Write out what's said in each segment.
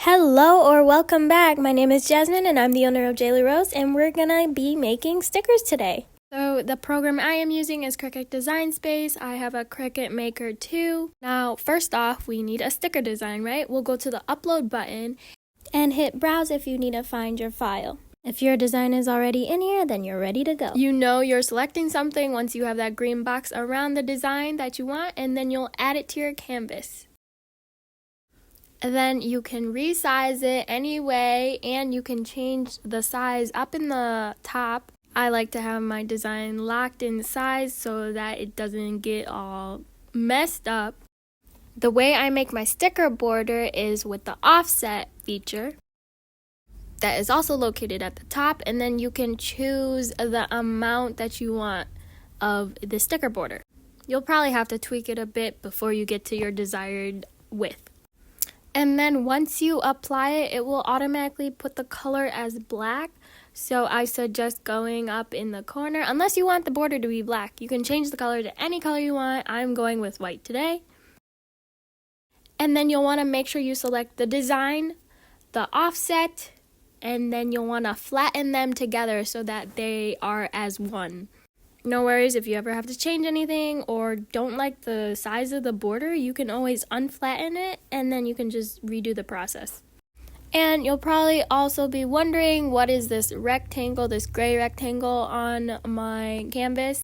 Hello or welcome back. My name is Jasmine and I'm the owner of Jaylee Rose, and we're gonna be making stickers today. So the program I am using is Cricut Design Space. I have a Cricut Maker 2. Now first off, we need a sticker design, right? We'll go to the upload button and hit browse if you need to find your file. If your design is already in here, then you're ready to go. You know you're selecting something once you have that green box around the design that you want, and then you'll add it to your canvas. And then you can resize it any way, and you can change the size up in the top. I like to have my design locked in size so that it doesn't get all messed up. The way I make my sticker border is with the offset feature that is also located at the top, and then you can choose the amount that you want of the sticker border. You'll probably have to tweak it a bit before you get to your desired width. And then once you apply it, it will automatically put the color as black. So I suggest going up in the corner. Unless you want the border to be black, you can change the color to any color you want. I'm going with white today. And then you'll want to make sure you select the design, the offset, and then you'll want to flatten them together so that they are as one. No worries if you ever have to change anything or don't like the size of the border, you can always unflatten it and then you can just redo the process. And you'll probably also be wondering, what is this rectangle, this gray rectangle on my canvas?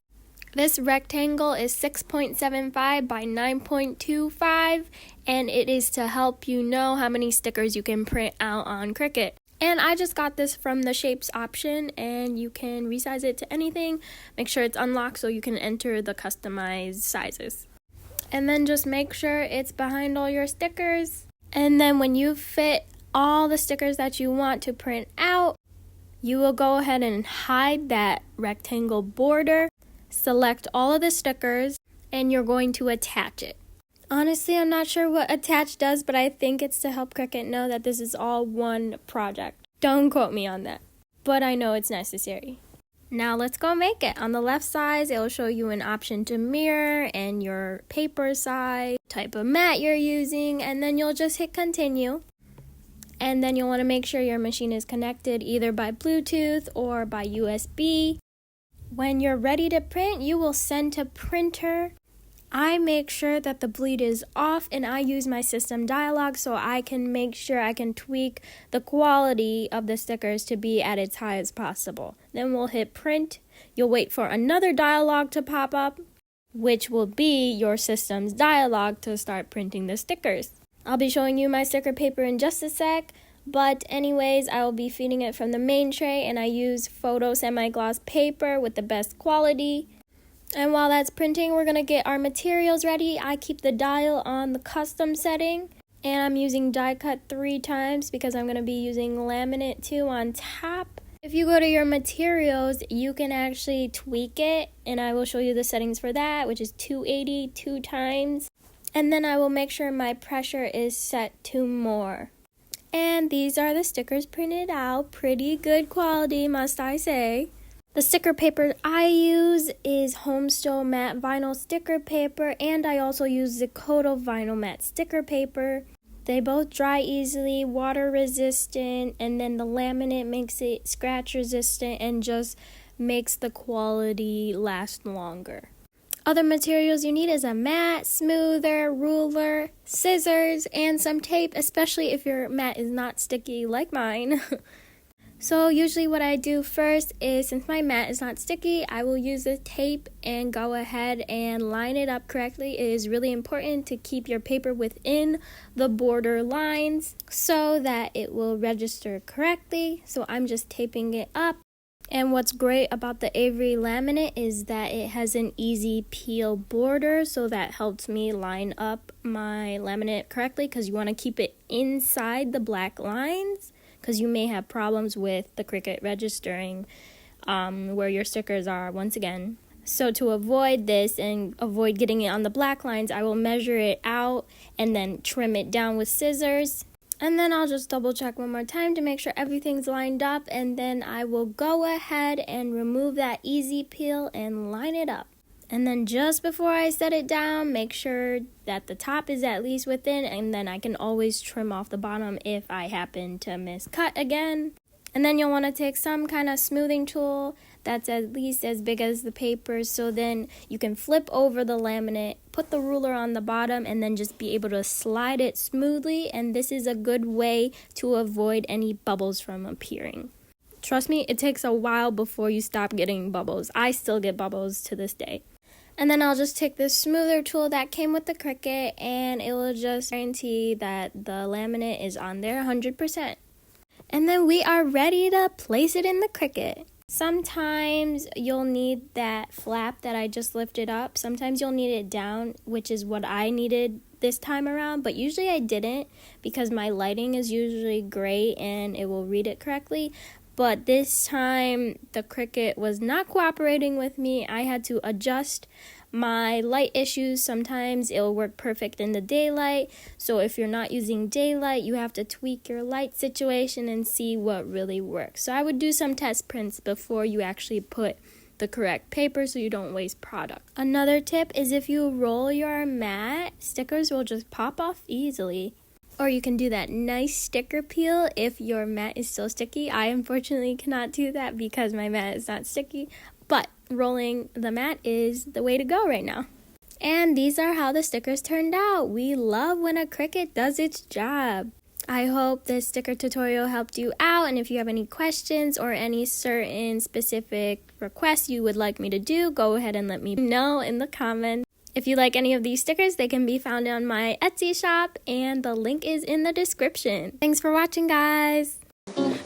This rectangle is 6.75 by 9.25, and it is to help you know how many stickers you can print out on Cricut. And I just got this from the shapes option, and you can resize it to anything. Make sure it's unlocked so you can enter the customized sizes. And then just make sure it's behind all your stickers. And then when you fit all the stickers that you want to print out, you will go ahead and hide that rectangle border. Select all of the stickers, and you're going to attach it. Honestly, I'm not sure what attach does, but I think it's to help Cricut know that this is all one project. Don't quote me on that, but I know it's necessary. Now let's go make it. On the left side, it'll show you an option to mirror and your paper size, type of mat you're using, and then you'll just hit continue. And then you'll want to make sure your machine is connected either by Bluetooth or by USB. When you're ready to print, you will send to printer. I make sure that the bleed is off, and I use my system dialog so I can make sure I can tweak the quality of the stickers to be at its highest possible. Then we'll hit print. You'll wait for another dialog to pop up, which will be your system's dialog to start printing the stickers. I'll be showing you my sticker paper in just a sec, but anyways, I will be feeding it from the main tray, and I use photo semi-gloss paper with the best quality. And while that's printing, we're going to get our materials ready. I keep the dial on the custom setting, and I'm using die cut 3 times because I'm going to be using laminate 2 on top. If you go to your materials, you can actually tweak it, and I will show you the settings for that, which is 280 2 times. And then I will make sure my pressure is set to more. And these are the stickers printed out. Pretty good quality, must I say. The sticker paper I use is Homestyle Matte Vinyl Sticker Paper, and I also use Zicoto Vinyl Matte Sticker Paper. They both dry easily, water resistant, and then the laminate makes it scratch resistant and just makes the quality last longer. Other materials you need is a mat, smoother, ruler, scissors, and some tape, especially if your mat is not sticky like mine. So usually what I do first is, since my mat is not sticky, I will use the tape and go ahead and line it up correctly. It is really important to keep your paper within the border lines so that it will register correctly. So I'm just taping it up. And what's great about the Avery laminate is that it has an easy peel border, so that helps me line up my laminate correctly because you want to keep it inside the black lines, because you may have problems with the Cricut registering where your stickers are once again. So to avoid this and avoid getting it on the black lines, I will measure it out and then trim it down with scissors. And then I'll just double check one more time to make sure everything's lined up, and then I will go ahead and remove that easy peel and line it up. And then just before I set it down, make sure that the top is at least within, and then I can always trim off the bottom if I happen to miscut again. And then you'll want to take some kind of smoothing tool that's at least as big as the paper, so then you can flip over the laminate, put the ruler on the bottom, and then just be able to slide it smoothly. And this is a good way to avoid any bubbles from appearing. Trust me, it takes a while before you stop getting bubbles. I still get bubbles to this day. And then I'll just take this smoother tool that came with the Cricut, and it will just guarantee that the laminate is on there 100%. And then we are ready to place it in the Cricut. Sometimes you'll need that flap that I just lifted up. Sometimes you'll need it down, which is what I needed this time around, but usually I didn't because my lighting is usually great and it will read it correctly. But this time, the Cricut was not cooperating with me. I had to adjust my light issues. Sometimes it'll work perfect in the daylight. So if you're not using daylight, you have to tweak your light situation and see what really works. So I would do some test prints before you actually put the correct paper so you don't waste product. Another tip is if you roll your mat, stickers will just pop off easily. Or you can do that nice sticker peel if your mat is still sticky. I unfortunately cannot do that because my mat is not sticky, but rolling the mat is the way to go right now. And these are how the stickers turned out. We love when a Cricut does its job. I hope this sticker tutorial helped you out, and if you have any questions or any certain specific requests you would like me to do, go ahead and let me know in the comments. If you like any of these stickers, they can be found on my Etsy shop, and the link is in the description. Thanks for watching, guys.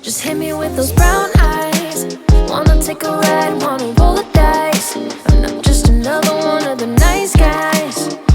Just hit me with those brown eyes. Wanna take a ride, wanna roll the dice. I'm not just another one of the nice guys.